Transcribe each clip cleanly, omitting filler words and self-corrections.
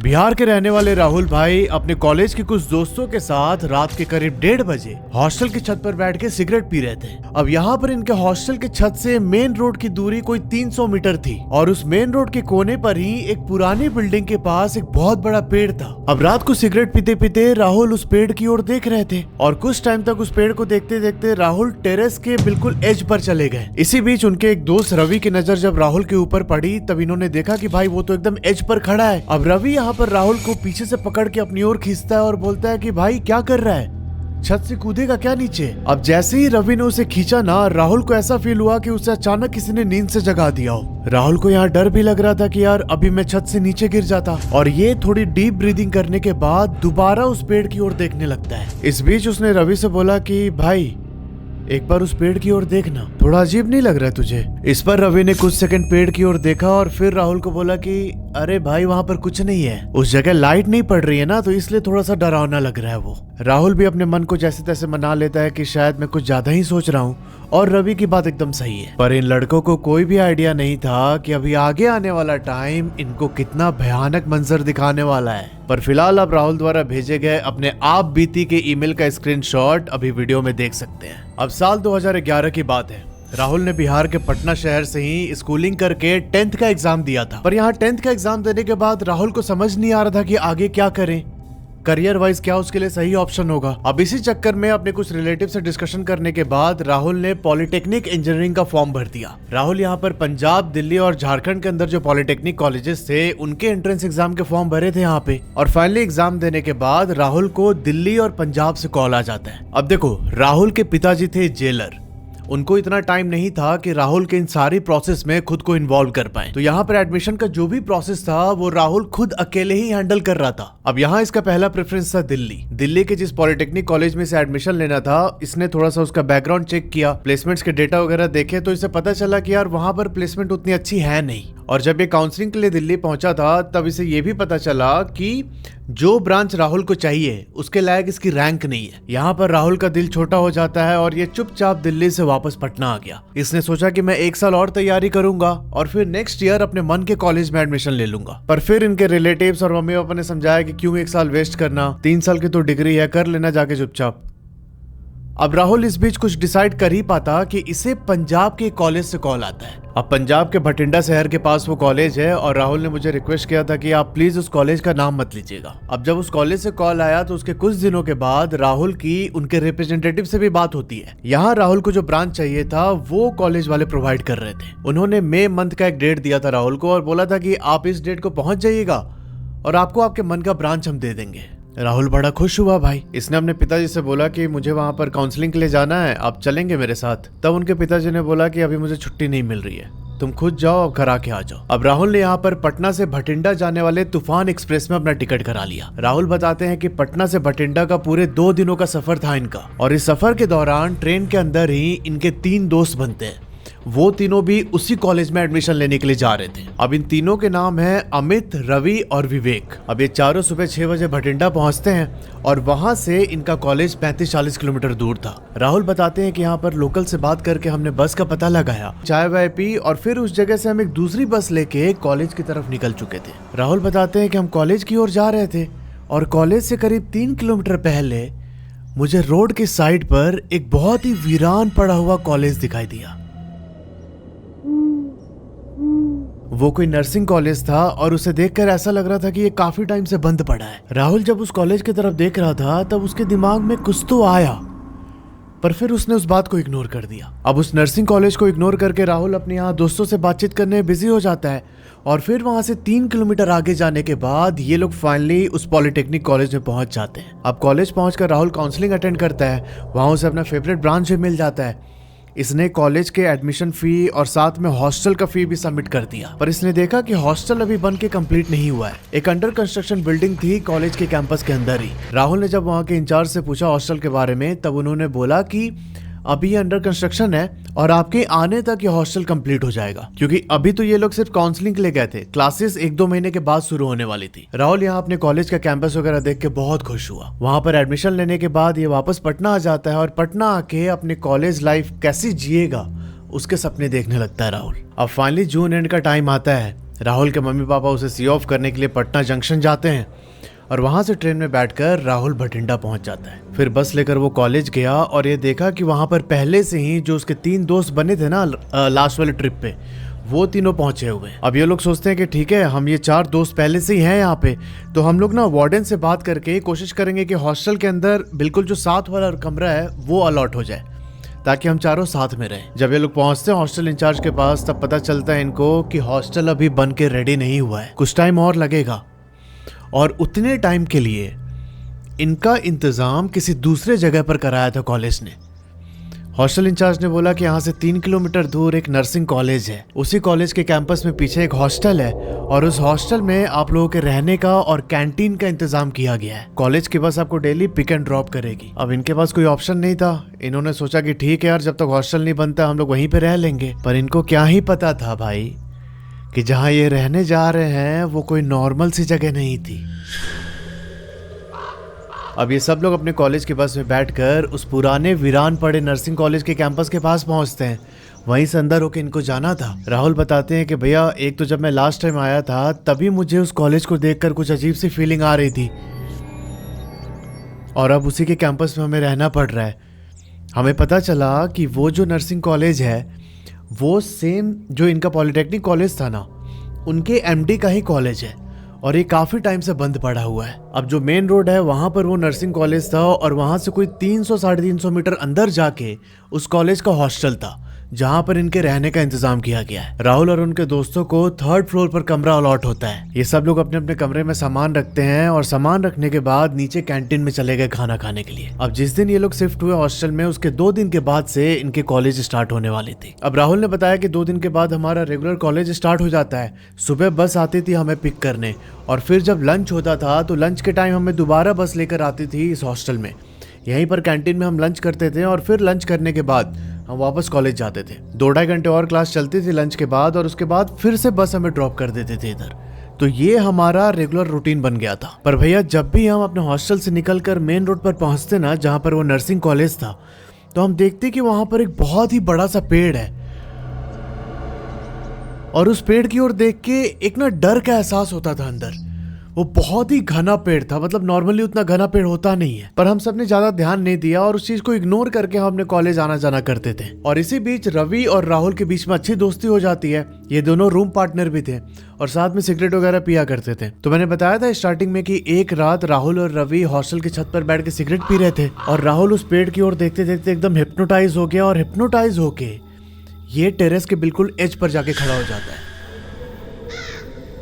बिहार के रहने वाले राहुल भाई अपने कॉलेज के कुछ दोस्तों के साथ रात के करीब 1:30 बजे हॉस्टल की छत पर बैठ के सिगरेट पी रहे थे। अब यहाँ पर इनके हॉस्टल के छत से मेन रोड की दूरी कोई 300 मीटर थी और उस मेन रोड के कोने पर ही एक पुरानी बिल्डिंग के पास एक बहुत बड़ा पेड़ था। अब रात को सिगरेट पीते पीते राहुल उस पेड़ की ओर देख रहे थे और कुछ टाइम तक उस पेड़ को देखते देखते राहुल टेरेस के बिल्कुल एज पर चले गए। इसी बीच उनके एक दोस्त रवि की नजर जब राहुल के ऊपर पड़ी तब इन्होंने देखा कि भाई वो तो एकदम एज पर खड़ा है। अब रवि यहाँ पर राहुल को पीछे से पकड़ के अपनी ओर खींचता है और बोलता है कि भाई क्या कर रहा है, छत से कूदेगा क्या नीचे। अब जैसे ही रवि ने उसे खींचा ना, राहुल को ऐसा फील हुआ कि उसे अचानक किसी ने नींद से जगा दिया हो। राहुल को यहाँ डर भी लग रहा था कि यार अभी मैं छत से नीचे गिर जाता, और ये थोड़ी डीप ब्रीदिंग करने के बाद दोबारा उस पेड़ की ओर देखने लगता है। इस बीच उसने रवि से बोला कि भाई एक बार उस पेड़ की ओर देखना, थोड़ा अजीब नहीं लग रहा है तुझे। इस पर रवि ने कुछ सेकंड पेड़ की ओर देखा और फिर राहुल को बोला कि अरे भाई वहाँ पर कुछ नहीं है, उस जगह लाइट नहीं पड़ रही है ना, तो इसलिए थोड़ा सा डरावना लग रहा है वो। राहुल भी अपने मन को जैसे तैसे मना लेता है कि शायद मैं कुछ ज्यादा ही सोच रहा हूँ और रवि की बात एकदम सही है। पर इन लड़कों को कोई भी आइडिया नहीं था कि अभी आगे आने वाला टाइम इनको कितना भयानक मंजर दिखाने वाला है। पर फिलहाल आप राहुल द्वारा भेजे गए अपने आप बीती के ईमेल का स्क्रीनशॉट अभी वीडियो में देख सकते हैं। अब साल 2011 की बात है। राहुल ने बिहार के पटना शहर से ही स्कूलिंग करके 10th का एग्जाम दिया था। पर यहाँ 10th का एग्जाम देने के बाद राहुल को समझ नहीं आ रहा था कि आगे क्या करें, करियर वाइज क्या उसके लिए सही ऑप्शन होगा। अब इसी चक्कर में अपने कुछ रिलेटिव से डिस्कशन करने के बाद राहुल ने पॉलिटेक्निक इंजीनियरिंग का फॉर्म भर दिया। राहुल यहाँ पर पंजाब, दिल्ली और झारखंड के अंदर जो पॉलिटेक्निक कॉलेजेस थे उनके एंट्रेंस एग्जाम के फॉर्म भरे थे यहाँ पे। और फाइनली एग्जाम देने के बाद राहुल को दिल्ली और पंजाब से कॉल आ जाता है। अब देखो, राहुल के पिताजी थे जेलर, उनको इतना टाइम नहीं था कि राहुल के इन सारी प्रोसेस में खुद को इन्वॉल्व कर पाए। तो यहाँ पर एडमिशन का जो भी प्रोसेस था वो राहुल खुद अकेले ही हैंडल कर रहा था। अब यहाँ इसका पहला प्रेफरेंस था दिल्ली के जिस पॉलिटेक्निक कॉलेज में से एडमिशन लेना था। इसने थोड़ा सा उसका बैकग्राउंड चेक किया, प्लेसमेंट्स के डेटा वगैरह देखे, तो इसे पता चला कि यार वहां पर प्लेसमेंट उतनी अच्छी है नहीं। और जब ये काउंसलिंग के लिए दिल्ली पहुंचा था तब इसे ये भी पता चला कि जो ब्रांच राहुल को चाहिए उसके लायक इसकी रैंक नहीं है। यहाँ पर राहुल का दिल छोटा हो जाता है और ये चुपचाप दिल्ली से वापस पटना आ गया। इसने सोचा कि मैं 1 साल और तैयारी करूंगा और फिर नेक्स्ट ईयर अपने मन के कॉलेज में एडमिशन ले लूंगा। पर फिर इनके रिलेटिव्स और मम्मी पापा ने समझाया कि क्यों 1 साल वेस्ट करना, 3 साल की तो डिग्री है, कर लेना जाके चुपचाप। अब राहुल इस बीच कुछ डिसाइड कर ही पाता कि इसे पंजाब के कॉलेज से कॉल आता है। अब पंजाब के भटिंडा शहर के पास वो कॉलेज है और राहुल ने मुझे रिक्वेस्ट किया था कि आप प्लीज उस कॉलेज का नाम मत लीजिएगा। अब जब उस कॉलेज से कॉल आया तो उसके कुछ दिनों के बाद राहुल की उनके रिप्रेजेंटेटिव से भी बात होती है। यहाँ राहुल को जो ब्रांच चाहिए था वो कॉलेज वाले प्रोवाइड कर रहे थे। उन्होंने मई मंथ का एक डेट दिया था राहुल को और बोला था कि आप इस डेट को पहुंच जाइएगा और आपको आपके मन का ब्रांच हम दे देंगे। राहुल बड़ा खुश हुआ भाई। इसने अपने पिताजी से बोला कि मुझे वहां पर काउंसलिंग के लिए जाना है, आप चलेंगे मेरे साथ। तब उनके पिताजी ने बोला कि अभी मुझे छुट्टी नहीं मिल रही है, तुम खुद जाओ, अब घर आके आ जाओ। अब राहुल ने यहाँ पर पटना से भटिंडा जाने वाले तूफान एक्सप्रेस में अपना टिकट करा लिया। राहुल बताते हैं कि पटना से भटिंडा का पूरे 2 दिनों का सफर था इनका, और इस सफर के दौरान ट्रेन के अंदर ही इनके 3 दोस्त बनते हैं। वो तीनों भी उसी कॉलेज में एडमिशन लेने के लिए जा रहे थे। अब इन तीनों के नाम है अमित, रवि और विवेक। अब ये चारों सुबह 6 बजे भटिंडा पहुंचते हैं और वहां से इनका कॉलेज 35-40 किलोमीटर दूर था। राहुल बताते हैं कि यहाँ पर लोकल से बात करके हमने बस का पता लगाया, चाय वाय पी और फिर उस जगह से हम एक दूसरी बस लेके कॉलेज की तरफ निकल चुके थे। राहुल बताते हैं कि हम कॉलेज की ओर जा रहे थे और कॉलेज से करीब 3 किलोमीटर पहले मुझे रोड के साइड पर एक बहुत ही वीरान पड़ा हुआ कॉलेज दिखाई दिया। वो कोई नर्सिंग कॉलेज था और उसे देखकर ऐसा लग रहा था कि ये काफी टाइम से बंद पड़ा है। राहुल जब उस कॉलेज की तरफ देख रहा था तब उसके दिमाग में कुछ तो आया, पर फिर उसने उस बात को इग्नोर कर दिया। अब उस नर्सिंग कॉलेज को इग्नोर करके राहुल अपने यहाँ दोस्तों से बातचीत करने में बिजी हो जाता है और फिर वहां से 3 किलोमीटर आगे जाने के बाद ये लोग फाइनली उस पॉलिटेक्निक कॉलेज में पहुंच जाते हैं। अब कॉलेज पहुंचकर राहुल काउंसलिंग अटेंड करता है, वहां उसे अपना फेवरेट ब्रांच भी मिल जाता है। इसने कॉलेज के एडमिशन फी और साथ में हॉस्टल का फी भी सबमिट कर दिया, पर इसने देखा कि हॉस्टल अभी बन के कंप्लीट नहीं हुआ है। एक अंडर कंस्ट्रक्शन बिल्डिंग थी कॉलेज के कैंपस के अंदर ही। राहुल ने जब वहां के इंचार्ज से पूछा हॉस्टल के बारे में तब उन्होंने बोला कि अभी ये अंडर कंस्ट्रक्शन है और आपके आने तक ये हॉस्टल कंप्लीट हो जाएगा, क्योंकि अभी तो ये लोग सिर्फ काउंसलिंग के लिए गए थे, क्लासेस 1-2 महीने के बाद शुरू होने वाली थी। राहुल यहाँ अपने कॉलेज का कैंपस वगैरह देख के बहुत खुश हुआ। वहां पर एडमिशन लेने के बाद ये वापस पटना आ जाता है और पटना आके अपने कॉलेज लाइफ कैसी जिएगा उसके सपने देखने लगता है राहुल। अब फाइनली जून एंड का टाइम आता है राहुल के मम्मी पापा उसे सी ऑफ करने के लिए पटना जंक्शन जाते हैं और वहां से ट्रेन में बैठकर राहुल भटिंडा पहुंच जाता है। फिर बस लेकर वो कॉलेज गया और ये देखा कि वहां पर पहले से ही जो उसके 3 दोस्त बने थे ना लास्ट वाले ट्रिप पे, वो तीनों पहुंचे हुए हैं। अब ये लोग सोचते हैं कि ठीक है, हम ये 4 दोस्त पहले से ही हैं यहाँ पे, तो हम लोग ना वार्डन से बात करके कोशिश करेंगे कि हॉस्टल के अंदर बिल्कुल जो साथ वाला कमरा है वो अलॉट हो जाए, ताकि हम चारों साथ में रहें। जब ये लोग पहुंचते हैं हॉस्टल इंचार्ज के पास, तब पता चलता है इनको कि हॉस्टल अभी बन के रेडी नहीं हुआ है, कुछ टाइम और लगेगा। और उतने टाइम के लिए इनका इंतजाम किसी दूसरे जगह पर कराया था कॉलेज ने। हॉस्टल इंचार्ज ने बोला कि यहाँ से 3 किलोमीटर दूर एक नर्सिंग कॉलेज है, उसी कॉलेज के कैंपस में पीछे एक हॉस्टल है और उस हॉस्टल में आप लोगों के रहने का और कैंटीन का इंतजाम किया गया है। कॉलेज की बस आपको डेली पिक एंड ड्रॉप करेगी। अब इनके पास कोई ऑप्शन नहीं था, इन्होंने सोचा कि ठीक है यार, जब तक हॉस्टल नहीं बनता हम लोग वहीं पे रह लेंगे। पर इनको क्या ही पता था भाई कि जहाँ ये रहने जा रहे हैं वो कोई नॉर्मल सी जगह नहीं थी। अब ये सब लोग अपने कॉलेज की बस में बैठकर उस पुराने वीरान पड़े नर्सिंग कॉलेज के कैंपस के पास पहुंचते हैं। वहीं से अंदर होके इनको जाना था। राहुल बताते हैं कि भैया, एक तो जब मैं लास्ट टाइम आया था तभी मुझे उस कॉलेज को देखकर कुछ अजीब सी फीलिंग आ रही थी, और अब उसी के कैंपस में हमें रहना पड़ रहा है। हमें पता चला कि वो जो नर्सिंग कॉलेज है वो सेम जो इनका पॉलिटेक्निक कॉलेज था ना, उनके एमडी का ही कॉलेज है और ये काफी टाइम से बंद पड़ा हुआ है। अब जो मेन रोड है वहां पर वो नर्सिंग कॉलेज था और वहां से कोई 300-350 मीटर अंदर जाके उस कॉलेज का हॉस्टल था, जहां पर इनके रहने का इंतजाम किया गया है। राहुल और उनके दोस्तों को 3rd फ्लोर पर कमरा अलॉट होता है। ये सब लोग अपने अपने कमरे में सामान रखते हैं और सामान रखने के बाद नीचे कैंटीन में चले गए खाना खाने के लिए। अब जिस दिन ये लोग शिफ्ट हुए हॉस्टल में, उसके 2 दिन के बाद से इनके कॉलेज स्टार्ट होने वाली थी। अब राहुल ने बताया कि 2 दिन के बाद हमारा रेगुलर कॉलेज स्टार्ट हो जाता है। सुबह बस आती थी हमें पिक करने, और फिर जब लंच होता था तो लंच के टाइम हमें दोबारा बस लेकर आती थी इस हॉस्टल में। यहीं पर कैंटीन में हम लंच करते थे और फिर लंच करने के बाद हम वापस कॉलेज जाते थे। 2-2.5 घंटे और क्लास चलती थी लंच के बाद, और उसके बाद फिर से बस हमें ड्रॉप कर देते थे इधर। तो ये हमारा रेगुलर रूटीन बन गया था। पर भैया, जब भी हम अपने हॉस्टल से निकलकर मेन रोड पर पहुंचते ना, जहां पर वो नर्सिंग कॉलेज था, तो हम देखते कि वहां पर एक बहुत ही बड़ा सा पेड़ है, और उस पेड़ की ओर देख के एक ना डर का एहसास होता था अंदर। वो बहुत ही घना पेड़ था, मतलब नॉर्मली उतना घना पेड़ होता नहीं है, पर हम सब ने ज्यादा ध्यान नहीं दिया और उस चीज को इग्नोर करके हम अपने कॉलेज आना जाना करते थे। और इसी बीच रवि और राहुल के बीच में अच्छी दोस्ती हो जाती है। ये दोनों रूम पार्टनर भी थे और साथ में सिगरेट वगैरह पिया करते थे। तो मैंने बताया था स्टार्टिंग में कि एक रात राहुल और रवि हॉस्टल की छत पर बैठ के सिगरेट पी रहे थे, और राहुल उस पेड़ की ओर देखते देखते एकदम हिप्नोटाइज हो गया, और हिप्नोटाइज होके ये टेरेस के बिल्कुल एज पर जाके खड़ा हो जाता है।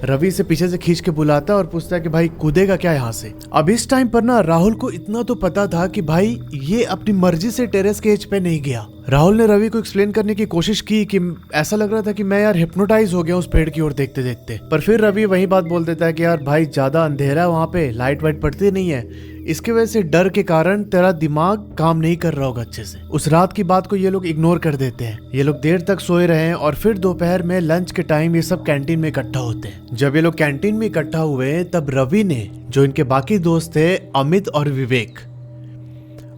रवि से पीछे से खींच के बुलाता है और पूछता है कि भाई कूदेगा क्या यहाँ से। अब इस टाइम पर ना राहुल को इतना तो पता था कि भाई ये अपनी मर्जी से टेरेस के एज पे नहीं गया। राहुल ने रवि को एक्सप्लेन करने की कोशिश की कि ऐसा लग रहा था कि मैं यार हिप्नोटाइज हो गया उस पेड़ की ओर देखते देखते। पर फिर रवि वही बात बोल देता है कि यार भाई, ज्यादा अंधेरा है वहाँ पे, लाइट वाइट पड़ती नहीं है, इसके वजह से डर के कारण तेरा दिमाग काम नहीं कर रहा होगा अच्छे से। उस रात की बात को ये लोग इग्नोर कर देते हैं। ये लोग देर तक सोए रहे हैं और फिर दोपहर में लंच के टाइम ये सब कैंटीन में इकट्ठा होते हैं। जब ये लोग कैंटीन में इकट्ठा हुए तब रवि ने, जो इनके बाकी दोस्त थे अमित और विवेक,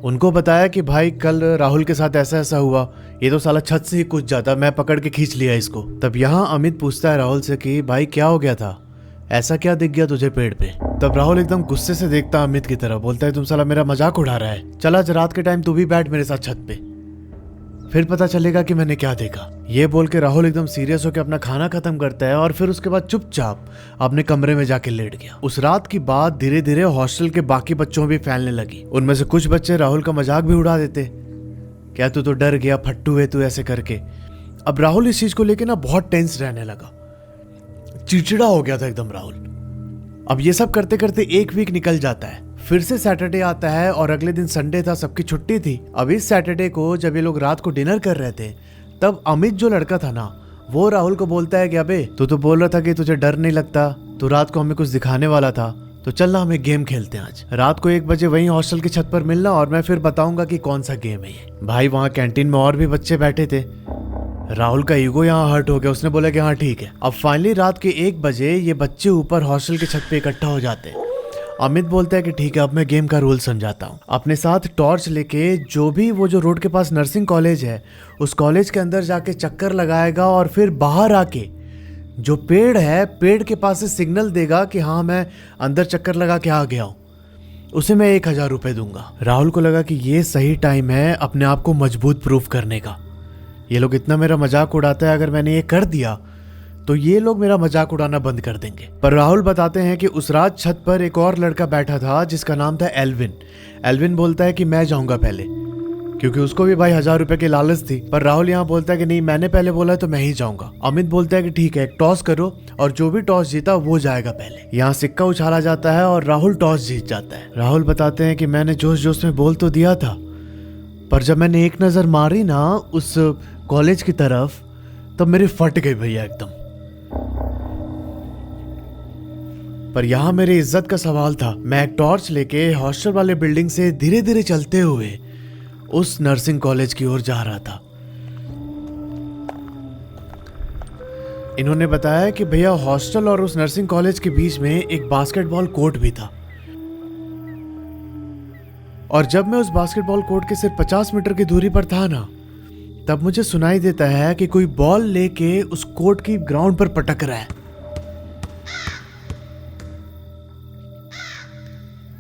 उनको बताया कि भाई कल राहुल के साथ ऐसा ऐसा हुआ, ये तो साला छत से ही कूद जाता, मैं पकड़ के खींच लिया इसको। तब यहाँ अमित पूछता है राहुल से कि भाई क्या हो गया था, ऐसा क्या दिख गया तुझे पेड़ पे। तब राहुल एकदम गुस्से से देखता अमित की तरफ, बोलता है तुम साला मेरा मजाक उड़ा रहा है, चल आज रात के टाइम तू भी बैठ मेरे साथ छत पे, फिर पता चलेगा कि मैंने क्या देखा। ये बोल के राहुल एकदम सीरियस होकर अपना खाना खत्म करता है और फिर उसके बाद चुपचाप अपने कमरे में जाके लेट गया। उस रात की बात धीरे धीरे हॉस्टल के बाकी बच्चों में भी फैलने लगी। उनमें से कुछ बच्चे राहुल का मजाक भी उड़ा देते, क्या तू तो डर गया, फट्टू है तू, ऐसे करके। अब राहुल इस चीज को लेके ना बहुत टेंस रहने लगा, चिड़चिड़ा हो गया था एकदम राहुल। अब ये सब करते करते 1 वीक निकल जाता है। फिर से सैटरडे आता है और अगले दिन संडे था, सबकी छुट्टी थी। अब इस सैटरडे को जब ये लोग रात को डिनर कर रहे थे, तब अमित जो लड़का था ना, वो राहुल को बोलता है कि अबे तू तो बोल रहा था कि तुझे डर नहीं लगता, तू रात को हमें कुछ दिखाने वाला था, तो चल ना हमें गेम खेलते हैं आज रात को 1 बजे वहीं हॉस्टल की छत पर मिलना, और मैं फिर बताऊंगा कि कौन सा गेम है ये। भाई वहाँ कैंटीन में और भी बच्चे बैठे थे। राहुल का ईगो यहाँ हर्ट हो गया, उसने बोला कि हाँ ठीक है। अब फाइनली रात के 1 बजे ये बच्चे ऊपर हॉस्टल की छत पे इकट्ठा हो जाते हैं। अमित बोलता है कि ठीक है, अब मैं गेम का रूल समझाता हूँ। अपने साथ टॉर्च लेके जो भी वो जो रोड के पास नर्सिंग कॉलेज है, उस कॉलेज के अंदर जाके चक्कर लगाएगा और फिर बाहर आके जो पेड़ है, पेड़ के पास से सिग्नल देगा कि हाँ मैं अंदर चक्कर लगा के आ गया हूँ, उसे मैं 1000 रुपये दूंगा। राहुल को लगा कि ये सही टाइम है अपने आप को मजबूत प्रूफ करने का। ये लोग इतना मेरा मजाक उड़ाता है, अगर मैंने ये कर दिया तो ये लोग मेरा मजाक उड़ाना बंद कर देंगे। पर राहुल बताते हैं कि उस रात छत पर एक और लड़का बैठा था जिसका नाम था एल्विन। एल्विन बोलता है कि मैं जाऊंगा पहले, क्योंकि उसको भी भाई 1000 रुपए की लालच थी। पर राहुल यहाँ बोलता है कि नहीं, मैंने पहले बोला तो मैं ही जाऊंगा। अमित बोलता है कि ठीक है, टॉस करो और जो भी टॉस जीता वो जाएगा पहले। यहाँ सिक्का उछाला जाता है और राहुल टॉस जीत जाता है। राहुल बताते हैं कि मैंने जोश जोश में बोल तो दिया था, पर जब मैंने एक नजर मारी ना उस कॉलेज की तरफ, तब मेरी फट गई भैया एकदम। पर यहाँ मेरी इज्जत का सवाल था। मैं एक टॉर्च लेके हॉस्टल वाले बिल्डिंग से धीरे धीरे चलते हुए उस नर्सिंग कॉलेज की ओर जा रहा था। इन्होंने बताया कि भैया हॉस्टल और उस नर्सिंग कॉलेज के बीच में एक बास्केटबॉल कोर्ट भी था, और जब मैं उस बास्केटबॉल कोर्ट के सिर्फ 50 मीटर की दूरी पर था ना, तब मुझे सुनाई देता है कि कोई बॉल लेके उस कोर्ट की ग्राउंड पर पटक रहा है।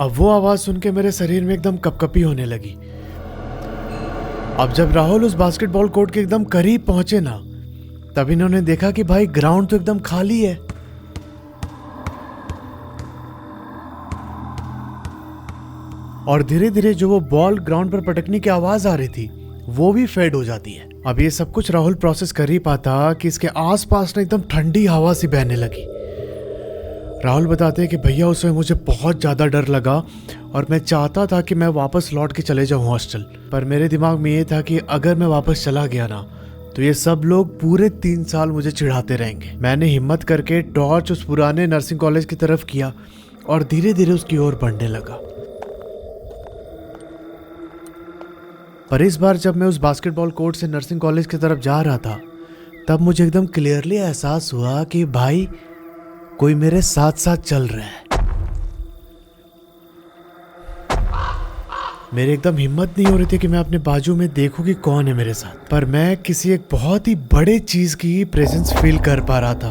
अब वो आवाज सुन के मेरे शरीर में एकदम कपकपी होने लगी। अब जब राहुल उस बास्केटबॉल कोर्ट के एकदम करीब पहुंचे ना, तब इन्होंने देखा कि भाई ग्राउंड तो एकदम खाली है। और धीरे धीरे जो वो बॉल ग्राउंड पर पटकने की आवाज आ रही थी वो भी फेड हो जाती है। अब ये सब कुछ राहुल प्रोसेस कर ही पाता कि इसके आसपास ना एकदम ठंडी हवा सी बहने लगी। राहुल बताते हैं कि भैया उस समय मुझे बहुत ज़्यादा डर लगा और मैं चाहता था कि मैं वापस लौट के चले जाऊं हॉस्टल। पर मेरे दिमाग में ये था कि अगर मैं वापस चला गया ना तो ये सब लोग पूरे 3 साल मुझे चिढ़ाते रहेंगे। मैंने हिम्मत करके टॉर्च उस पुराने नर्सिंग कॉलेज की तरफ किया और धीरे धीरे उसकी ओर बढ़ने लगा। पर इस बार जब मैं उस बास्केटबॉल कोर्ट से नर्सिंग कॉलेज की तरफ जा रहा था, तब मुझे एकदम क्लियरली एहसास हुआ कि भाई कोई मेरे साथ साथ चल रहा है। मेरी एकदम हिम्मत नहीं हो रही थी कि मैं अपने बाजू में देखूं कि कौन है मेरे साथ, पर मैं किसी एक बहुत ही बड़े चीज की प्रेजेंस फील कर पा रहा था।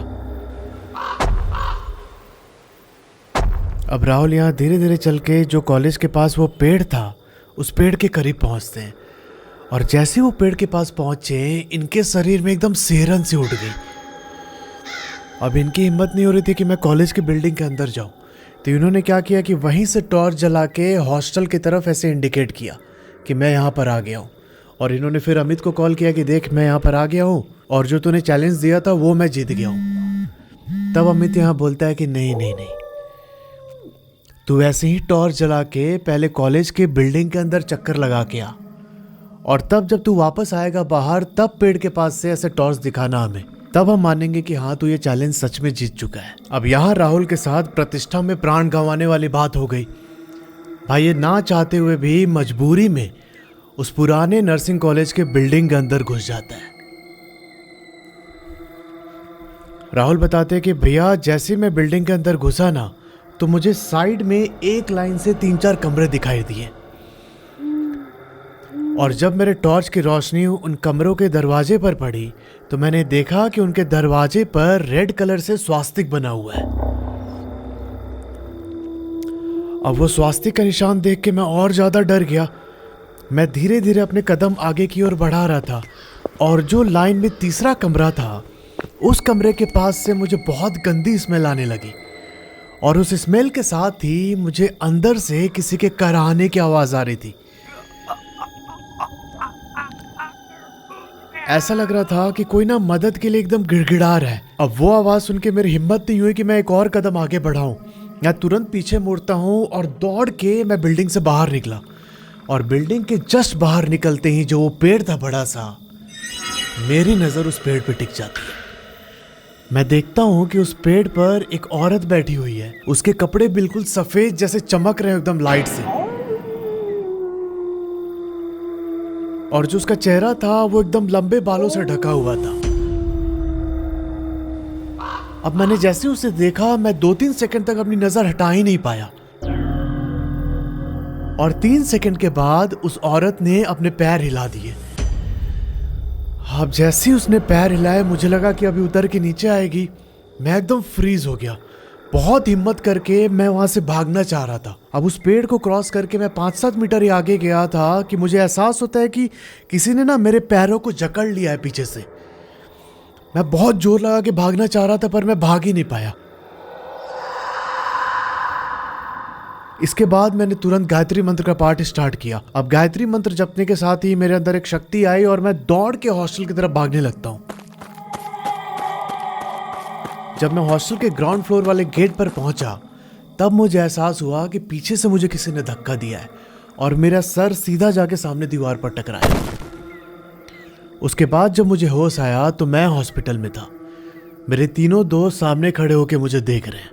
अब राहुल यहाँ धीरे धीरे चल के जो कॉलेज के पास वो पेड़ था उस पेड़ के करीब पहुंचते हैं, और जैसे वो पेड़ के पास पहुंचे इनके शरीर में एकदम सिहरन सी उठ गई। अब इनकी हिम्मत नहीं हो रही थी कि मैं कॉलेज की बिल्डिंग के अंदर जाऊं, तो इन्होंने क्या किया कि वहीं से टॉर्च जला के हॉस्टल की तरफ ऐसे इंडिकेट किया कि मैं यहाँ पर आ गया हूँ। और इन्होंने फिर अमित को कॉल किया कि देख मैं यहाँ पर आ गया हूँ और जो तूने चैलेंज दिया था वो मैं जीत गया हूँ। तब अमित यहाँ बोलता है कि नहीं नहीं नहीं, तू ऐसे ही टॉर्च जला के पहले कॉलेज के बिल्डिंग के अंदर चक्कर लगा के आ, और तब जब तू वापस आएगा बाहर तब पेड़ के पास से ऐसे टॉर्च दिखाना हमें, तब हम मानेंगे कि हाँ तू ये चैलेंज सच में जीत चुका है। अब यहाँ राहुल के साथ प्रतिष्ठा में प्राण गंवाने वाली बात हो गई। भाई ये ना चाहते हुए भी मजबूरी में उस पुराने नर्सिंग कॉलेज के बिल्डिंग के अंदर घुस जाता है। राहुल बताते हैं कि भैया जैसे मैं बिल्डिंग के अंदर घुसा ना, तो मुझे साइड में एक लाइन से 3-4 कमरे दिखाई दिए, और जब मेरे टॉर्च की रोशनी उन कमरों के दरवाजे पर पड़ी तो मैंने देखा कि उनके दरवाजे पर रेड कलर से स्वास्तिक बना हुआ है। अब वो स्वास्तिक का निशान देख के मैं और ज्यादा डर गया। मैं धीरे धीरे अपने कदम आगे की ओर बढ़ा रहा था, और जो लाइन में तीसरा कमरा था उस कमरे के पास से मुझे बहुत गंदी स्मेल आने लगी, और उस स्मेल के साथ ही मुझे अंदर से किसी के कराहने की आवाज आ रही थी। ऐसा लग रहा था कि कोई ना मदद के लिए एकदम गिड़गिड़ा रहा है। अब वो आवाज सुन के मेरी हिम्मत नहीं हुई कि मैं एक और कदम आगे बढ़ाऊं। मैं तुरंत पीछे मुड़ता हूं और दौड़ के मैं बिल्डिंग से बाहर निकला, और बिल्डिंग के जस्ट बाहर निकलते ही जो वो पेड़ था बड़ा सा, मेरी नजर उस पेड़ पे टिक जाती है। मैं देखता हूं कि उस पेड़ पर एक औरत बैठी हुई है। उसके कपड़े बिल्कुल सफेद जैसे चमक रहे हैं एकदम लाइट से, और जो उसका चेहरा था वो एकदम लंबे बालों से ढका हुआ था। अब मैंने जैसे उसे देखा, मैं 2-3 सेकंड तक अपनी नजर हटा ही नहीं पाया, और 3 सेकंड के बाद उस औरत ने अपने पैर हिला दिए। अब जैसे ही उसने पैर हिलाए मुझे लगा कि अभी उतर के नीचे आएगी, मैं एकदम फ्रीज हो गया। बहुत हिम्मत करके मैं वहां से भागना चाह रहा था। अब उस पेड़ को क्रॉस करके मैं 5-7 मीटर ही आगे गया था कि मुझे एहसास होता है कि किसी ने ना मेरे पैरों को जकड़ लिया है पीछे से। मैं बहुत जोर लगा के भागना चाह रहा था पर मैं भाग ही नहीं पाया। इसके बाद मैंने तुरंत गायत्री मंत्र का पाठ स्टार्ट किया। अब गायत्री मंत्र जपने के साथ ही मेरे अंदर एक शक्ति आई और मैं दौड़ के हॉस्टल की तरफ भागने लगता हूँ। जब मैं हॉस्टल के ग्राउंड फ्लोर वाले गेट पर पहुंचा तब मुझे एहसास हुआ कि पीछे से मुझे किसी ने धक्का दिया है और मेरा सर सीधा जाके सामने दीवार पर टकराया। उसके बाद जब मुझे होश आया तो मैं हॉस्पिटल में था। मेरे तीनों दोस्त सामने खड़े होकर मुझे देख रहे हैं।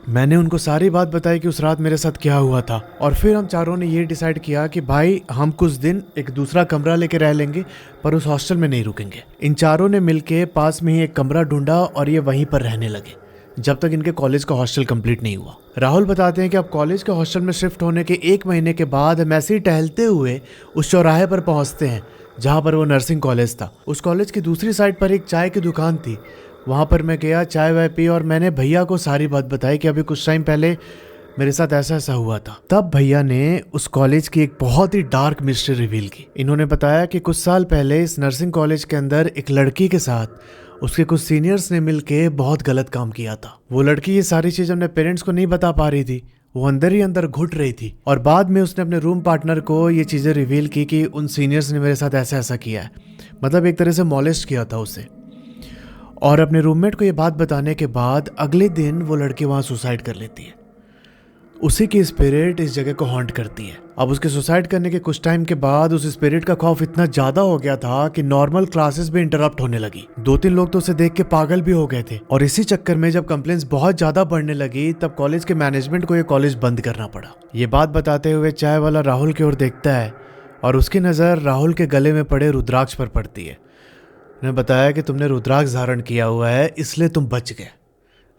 मैंने उनको सारी बात बताई कि उस रात मेरे साथ क्या हुआ था और फिर हम चारों ने ये डिसाइड किया कि भाई हम कुछ दिन एक दूसरा कमरा लेके रह लेंगे पर उस हॉस्टल में नहीं रुकेंगे। इन चारों ने मिलके पास में ही एक कमरा ढूंढा और ये वहीं पर रहने लगे जब तक इनके कॉलेज का हॉस्टल कंप्लीट नहीं हुआ। राहुल बताते हैं कि अब कॉलेज के हॉस्टल में शिफ्ट होने के 1 महीने के बाद हम ऐसे ही टहलते हुए उस चौराहे पर पहुंचते हैं जहां पर वो नर्सिंग कॉलेज था। उस कॉलेज की दूसरी साइड पर एक चाय की दुकान थी। वहाँ पर मैं गया, चाय वाय पी और मैंने भैया को सारी बात बताई कि अभी कुछ टाइम पहले मेरे साथ ऐसा ऐसा हुआ था। तब भैया ने उस कॉलेज की एक बहुत ही डार्क मिस्ट्री रिवील की। इन्होंने बताया कि कुछ साल पहले इस नर्सिंग कॉलेज के अंदर एक लड़की के साथ उसके कुछ सीनियर्स ने मिलके बहुत गलत काम किया था। वो लड़की ये सारी चीज अपने पेरेंट्स को नहीं बता पा रही थी। वो अंदर ही अंदर घुट रही थी और बाद में उसने अपने रूम पार्टनर को ये चीजें रिवील की कि उन सीनियर्स ने मेरे साथ ऐसा ऐसा किया है। मतलब एक तरह से मॉलेस्ट किया था उसे। और अपने रूममेट को ये बात बताने के बाद अगले दिन वो लड़की वहाँ सुसाइड कर लेती है। उसी की स्पिरिट इस जगह को हॉन्ट करती है। अब उसके सुसाइड करने के कुछ टाइम के बाद उस स्पिरिट का खौफ इतना ज्यादा हो गया था कि नॉर्मल क्लासेस भी इंटरप्ट होने लगी। 2-3 लोग तो उसे देख के पागल भी हो गए थे। और इसी चक्कर में जब कंप्लेंट्स बहुत ज्यादा बढ़ने लगी तब कॉलेज के मैनेजमेंट को ये कॉलेज बंद करना पड़ा। ये बात बताते हुए चाय वाला राहुल की ओर देखता है और उसकी नजर राहुल के गले में पड़े रुद्राक्ष पर पड़ती है। उन्हें बताया कि तुमने रुद्राक्ष धारण किया हुआ है इसलिए तुम बच गए,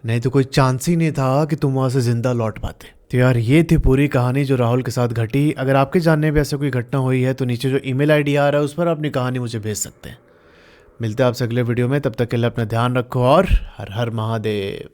नहीं तो कोई चांस ही नहीं था कि तुम वहां से जिंदा लौट पाते। तो यार ये थी पूरी कहानी जो राहुल के साथ घटी। अगर आपके जानने में ऐसे कोई घटना हुई है तो नीचे जो ईमेल आईडी आ रहा है उस पर अपनी कहानी मुझे भेज सकते हैं। मिलते हैं आपसे अगले वीडियो में, तब तक के लिए अपना ध्यान रखो और हर हर महादेव।